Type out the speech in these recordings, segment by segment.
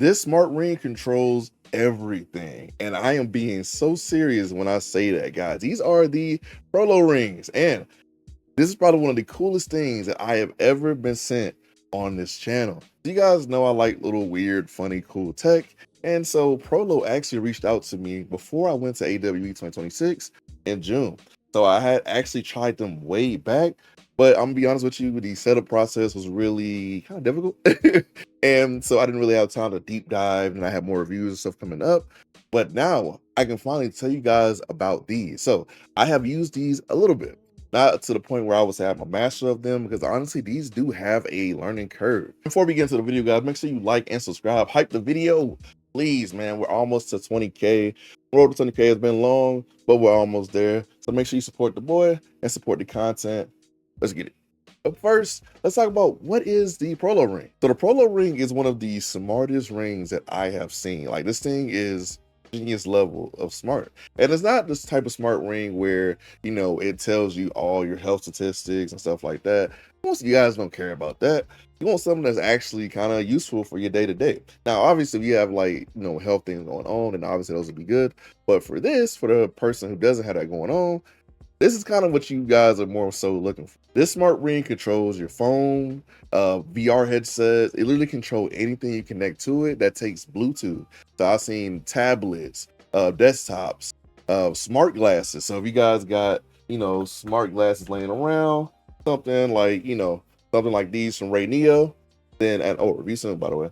This smart ring controls everything, and I am being so serious when I say that, guys. These are the Prolo rings, and this is probably one of the coolest things that I have ever been sent on this channel. You guys know I like little weird, funny, cool tech, and so Prolo actually reached out to me before I went to AWE 2026 in June. So I had actually tried them way back, but I'm gonna be honest with you, the setup process was really kind of difficult. And so I didn't really have time to deep dive, and I have more reviews and stuff coming up. But now I can finally tell you guys about these. So I have used these a little bit, not to the point where I would say I'm a master of them, because honestly, these do have a learning curve. Before we get into the video, guys, make sure you like and subscribe. Hype the video, please, man. We're almost to 20K. Road to 20K has been long, but we're almost there. So make sure you support the boy and support the content. Let's get it. But first, let's talk about what is the Prolo Ring. So the Prolo Ring is one of the smartest rings that I have seen. Like, this thing is genius level of smart. And it's not this type of smart ring where, you know, it tells you all your health statistics and stuff like that. Most of you guys don't care about that. You want something that's actually kind of useful for your day to day. Now, obviously, if you have, like, you know, health things going on, and obviously those would be good. But for this, for the person who doesn't have that going on, this is kind of what you guys are more so looking for. This smart ring controls your phone, VR headsets. It literally controls anything you connect to it that takes Bluetooth. So I've seen tablets, desktops, smart glasses. So if you guys got, you know, smart glasses laying around, something like, you know, something like these from Ray Neo, then, and oh, review soon, by the way.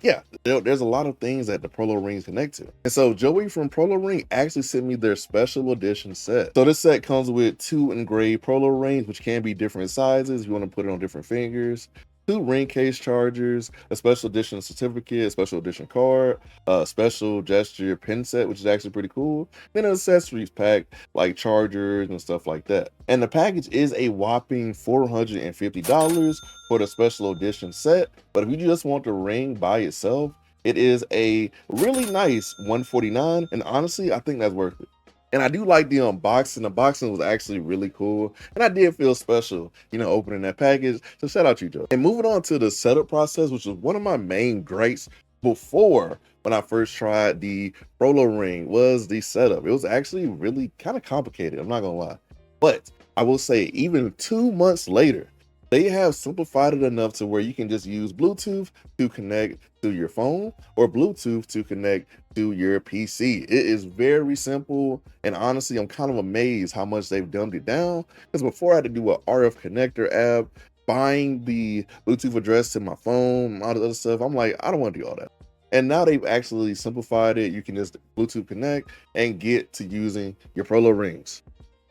Yeah, there's a lot of things that the Prolo rings connect to. And so Joey from Prolo Ring actually sent me their special edition set. So this set comes with 2 engraved Prolo rings, which can be different sizes if you want to put it on different fingers, 2 ring case chargers, a special edition certificate, a special edition card, a special gesture pin set, which is actually pretty cool, then an accessories pack like chargers and stuff like that. And the package is a whopping $450 for the special edition set. But if you just want the ring by itself, it is a really nice $149, and honestly, I think that's worth it. And I do like the unboxing. The unboxing was actually really cool, and I did feel special, you know, opening that package. So shout out to you, Joe. And moving on to the setup process, which was one of my main gripes before when I first tried the Prolo Ring, was the setup. It was actually really kind of complicated, I'm not gonna lie. But I will say, even 2 months later, they have simplified it enough to where you can just use Bluetooth to connect to your phone or Bluetooth to connect to your PC. It is very simple, and honestly, I'm kind of amazed how much they've dumbed it down, because before I had to do an RF connector app, buying the Bluetooth address to my phone, all the other stuff. I'm like, I don't want to do all that. And now they've actually simplified it. You can just Bluetooth connect and get to using your Prolo rings.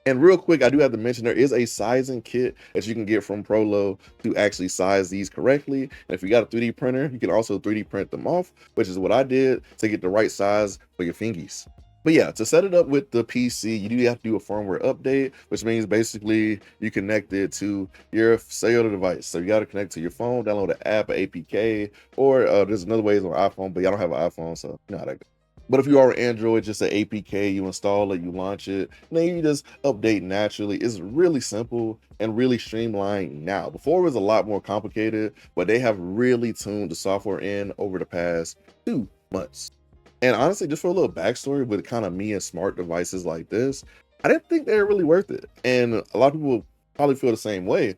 And real quick, I do have to mention there is a sizing kit that you can get from Prolo to actually size these correctly. And if you got a 3D printer, you can also 3D print them off, which is what I did to get the right size for your fingies. But yeah, to set it up with the PC, you do have to do a firmware update, which means basically you connect it to your cellular device. So you got to connect to your phone, download the app, or APK, or there's another way on iPhone, but I don't have an iPhone, so you know how that goes. But if you are an Android, just an APK, you install it, you launch it, and then you just update naturally. It's really simple and really streamlined now. Before it was a lot more complicated, but they have really tuned the software in over the past 2 months. And honestly, just for a little backstory with kind of me and smart devices like this, I didn't think they were really worth it. And a lot of people probably feel the same way.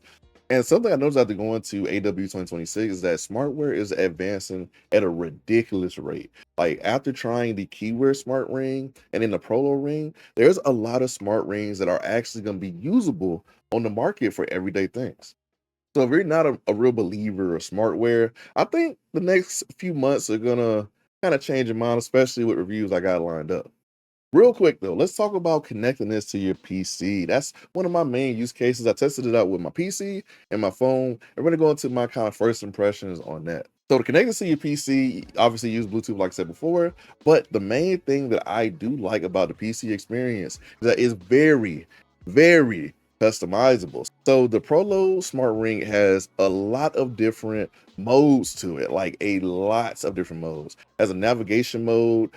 And something I noticed after going to AW 2026 is that smartware is advancing at a ridiculous rate. Like, after trying the keyword smart ring and then the Prolo ring, there's a lot of smart rings that are actually going to be usable on the market for everyday things. So if you're not a real believer of smartware, I think the next few months are gonna kind of change your mind, especially with reviews I got lined up. Real quick though, let's talk about connecting this to your PC. That's one of my main use cases. I tested it out with my PC and my phone. I'm gonna go into my kind of first impressions on that. So to connect this to your PC, obviously use Bluetooth like I said before, but the main thing that I do like about the PC experience is that it's very, very customizable. So the Prolo Smart Ring has a lot of different modes to it, like a lots of different modes. Has a navigation mode,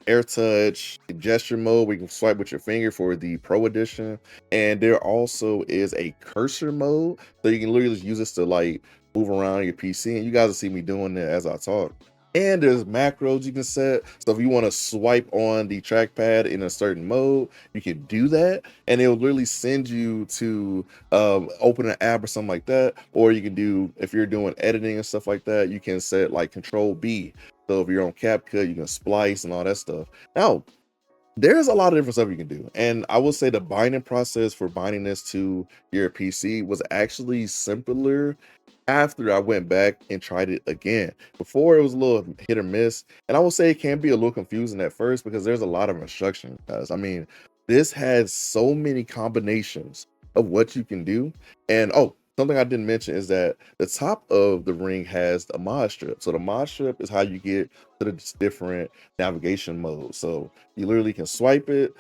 air touch, gesture mode where you can swipe with your finger for the Pro Edition, and there also is a cursor mode, so you can literally just use this to like move around your PC, and you guys will see me doing that as I talk. And there's macros you can set. So if you want to swipe on the trackpad in a certain mode, you can do that, and it'll literally send you to open an app or something like that. Or you can do, if you're doing editing and stuff like that, you can set like Control B. So if you're on CapCut, you can splice and all that stuff. Now, there's a lot of different stuff you can do, and I will say the binding process for binding this to your PC was actually simpler after I went back and tried it again. Before, it was a little hit or miss, and I will say it can be a little confusing at first because there's a lot of instruction, guys. I mean, this has so many combinations of what you can do. And oh, something I didn't mention is that the top of the ring has a mod strip. So the mod strip is how you get to the different navigation modes. So you literally can swipe it,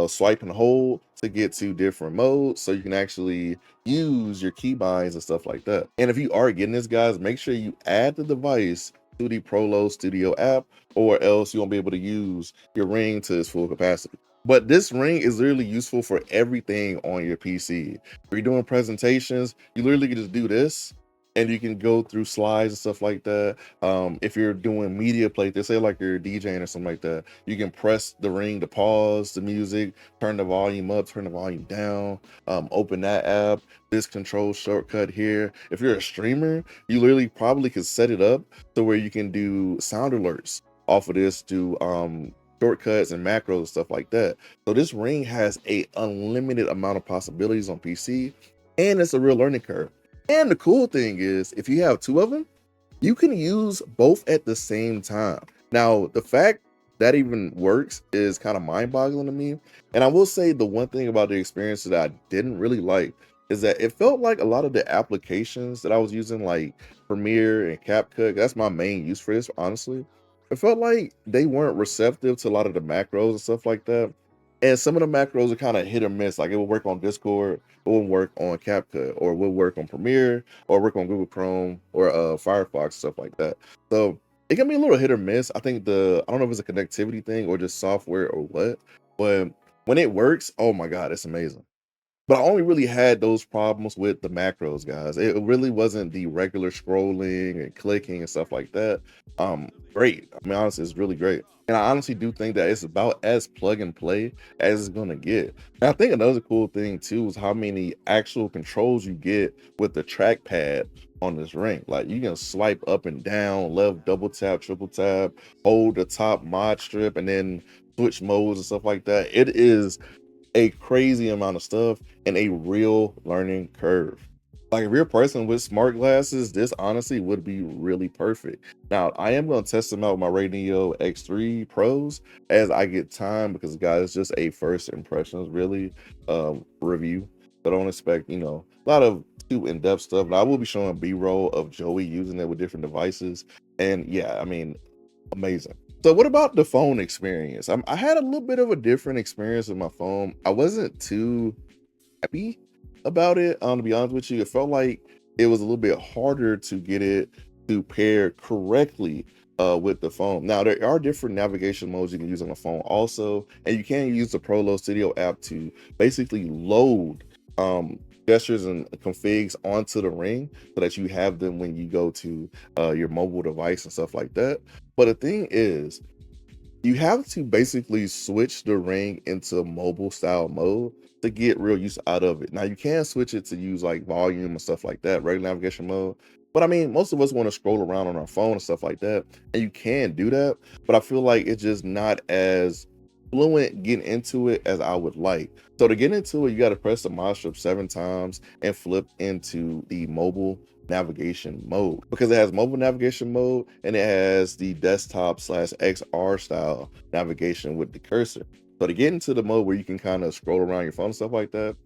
swipe and hold to get to different modes, so you can actually use your keybinds and stuff like that. And if you are getting this, guys, make sure you add the device to the Prolo Studio app, or else you won't be able to use your ring to its full capacity. But this ring is literally useful for everything on your PC. If you're doing presentations, you literally can just do this, and you can go through slides and stuff like that. If you're doing media play, they say like you're DJing or something like that, you can press the ring to pause the music, turn the volume up, turn the volume down, open that app, this control shortcut here. If you're a streamer, you literally probably could set it up to where you can do sound alerts off of this, do shortcuts and macros and stuff like that. So this ring has a unlimited amount of possibilities on PC, and it's a real learning curve. And the cool thing is, if you have two of them, you can use both at the same time. Now, the fact that even works is kind of mind-boggling to me. And I will say the one thing about the experience that I didn't really like is that it felt like a lot of the applications that I was using, like Premiere and CapCut, that's my main use for this, honestly. It felt like they weren't receptive to a lot of the macros and stuff like that. And some of the macros are kind of hit or miss. Like it will work on Discord, it won't work on CapCut, or it will work on Premiere, or work on Google Chrome, or Firefox, stuff like that. So it can be a little hit or miss. I think I don't know if it's a connectivity thing or just software or what, but when it works, oh my God, it's amazing. But I only really had those problems with the macros, guys. It really wasn't the regular scrolling and clicking and stuff like that. Great. I mean, honestly, it's really great. And I honestly do think that it's about as plug and play as it's gonna get. And I think another cool thing too is how many actual controls you get with the trackpad on this ring. Like you can swipe up and down, left double tap, triple tap, hold the top mod strip, and then switch modes and stuff like that. It is a crazy amount of stuff and a real learning curve. Like if you're a person with smart glasses, this honestly would be really perfect. Now, I am going to test them out with my Radeon X3 Pros as I get time, because guys, it's just a first impressions really review. So don't expect, a lot of too in-depth stuff. But I will be showing B-roll of Joey using it with different devices. And yeah, I mean, amazing. So what about the phone experience? I had a little bit of a different experience with my phone. I wasn't too happy about it. To be honest with you, it felt like it was a little bit harder to get it to pair correctly with the phone. Now, there are different navigation modes you can use on the phone also, and you can use the Prolo Studio app to basically load gestures and configs onto the ring so that you have them when you go to your mobile device and stuff like that. But the thing is, you have to basically switch the ring into mobile style mode to get real use out of it. Now you can switch it to use like volume and stuff like that, regular navigation mode. But I mean, most of us want to scroll around on our phone and stuff like that, and you can do that. But I feel like it's just not as fluent getting into it as I would like. So to get into it, you got to press the mod strip 7 times and flip into the mobile navigation mode, because it has mobile navigation mode and it has the desktop / XR style navigation with the cursor. So to get into the mode where you can kind of scroll around your phone and stuff like that,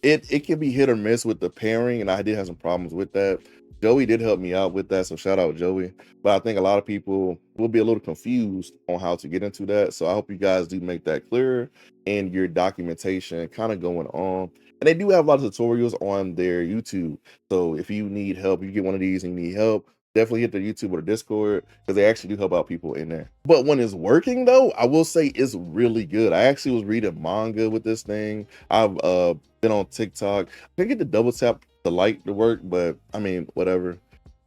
it can be hit or miss with the pairing, and I did have some problems with that. Joey did help me out with that, so shout out Joey. But I think a lot of people will be a little confused on how to get into that. So I hope you guys do make that clearer in your documentation kind of going on. And they do have a lot of tutorials on their YouTube. So if you need help, you get one of these and you need help, definitely hit the YouTube or the Discord, because they actually do help out people in there. But when it's working though, I will say it's really good. I actually was reading manga with this thing. I've been on TikTok. I can get the double tap the light to work, but I mean, whatever.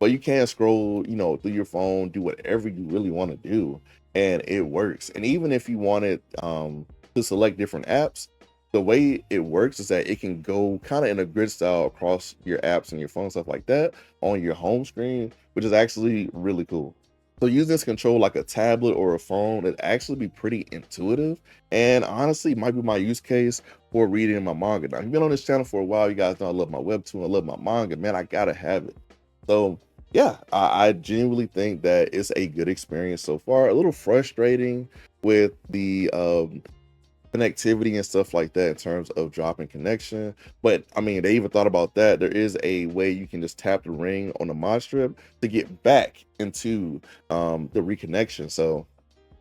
but you can scroll, you know, through your phone, do whatever you really want to do, and it works. And even if you wanted to select different apps, the way it works is that it can go kind of in a grid style across your apps and your phone, stuff like that, on your home screen, which is actually really cool. So using this control like a tablet or a phone, it'd actually be pretty intuitive, and honestly might be my use case for reading my manga. Now, if you've been on this channel for a while, you guys know I love my webtoon, I love my manga, man, I gotta have it. So yeah, I genuinely think that it's a good experience so far. A little frustrating with the connectivity and stuff like that in terms of dropping connection, but I mean, they even thought about that. There is a way you can just tap the ring on the mod strip to get back into the reconnection. So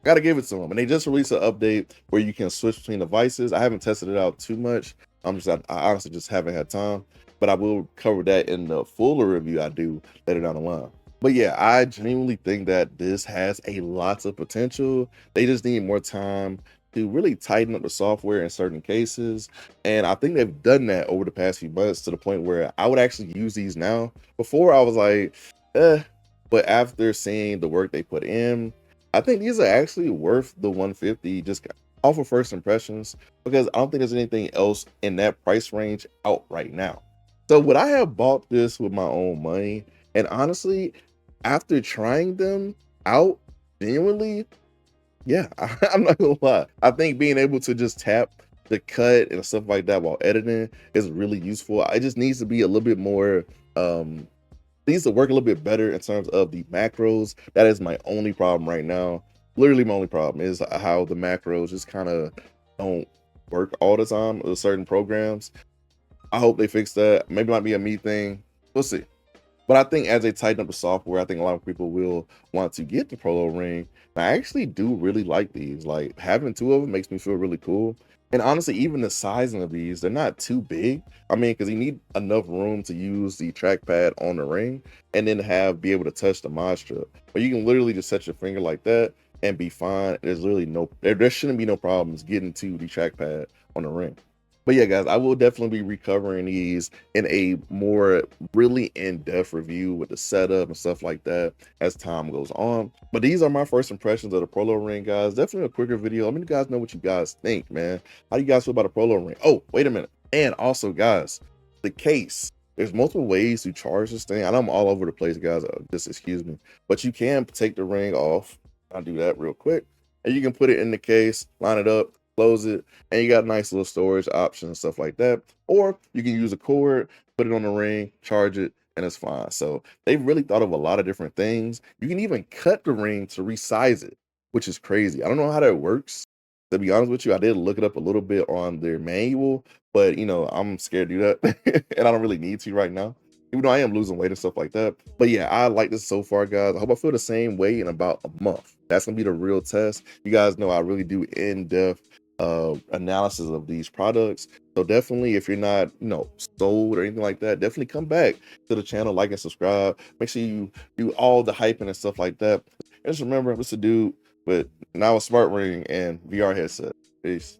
gotta give it to them. And they just released an update where you can switch between devices. I haven't tested it out too much. I honestly just haven't had time, but I will cover that in the fuller review I do later down the line. But yeah, I genuinely think that this has a lot of potential. They just need more time to really tighten up the software in certain cases. And I think they've done that over the past few months to the point where I would actually use these now. Before I was like, but after seeing the work they put in, I think these are actually worth the 150 just off of first impressions, because I don't think there's anything else in that price range out right now. So would I have bought this with my own money? And honestly, after trying them out genuinely, yeah, I'm not gonna lie. I think being able to just tap the cut and stuff like that while editing is really useful. It just needs to be a little bit more needs to work a little bit better in terms of the macros. That is my only problem right now. Literally my only problem is how the macros just kind of don't work all the time with certain programs. I hope they fix that. Maybe it might be a me thing. We'll see. But I think as they tighten up the software, I think a lot of people will want to get the Prolo Ring. And I actually do really like these. Like having two of them makes me feel really cool. And honestly, even the sizing of these, they're not too big. I mean, because you need enough room to use the trackpad on the ring and then be able to touch the mod strip. But you can literally just set your finger like that and be fine. There's literally there shouldn't be no problems getting to the trackpad on the ring. But yeah, guys, I will definitely be recovering these in a more really in-depth review with the setup and stuff like that as time goes on. But these are my first impressions of the Prolo Ring, guys. Definitely a quicker video. Let me guys know what you guys think, man. How do you guys feel about the Prolo Ring? Oh, wait a minute. And also, guys, the case. There's multiple ways to charge this thing. I know I'm all over the place, guys. Just excuse me. But you can take the ring off. I'll do that real quick. And you can put it in the case, line it up, close it, and you got nice little storage options and stuff like that. Or you can use a cord, put it on the ring, charge it, and it's fine. So they've really thought of a lot of different things. You can even cut the ring to resize it, which is crazy. I don't know how that works. To be honest with you, I did look it up a little bit on their manual, but you know, I'm scared to do that, and I don't really need to right now, even though I am losing weight and stuff like that. But yeah, I like this so far, guys. I hope I feel the same way in about a month. That's gonna be the real test. You guys know I really do in-depth analysis of these products. So definitely, if you're not, you know, sold or anything like that, definitely come back to the channel, like and subscribe. Make sure you do all the hyping and stuff like that. And just remember, I'm just a dude, but now a smart ring and VR headset. Peace.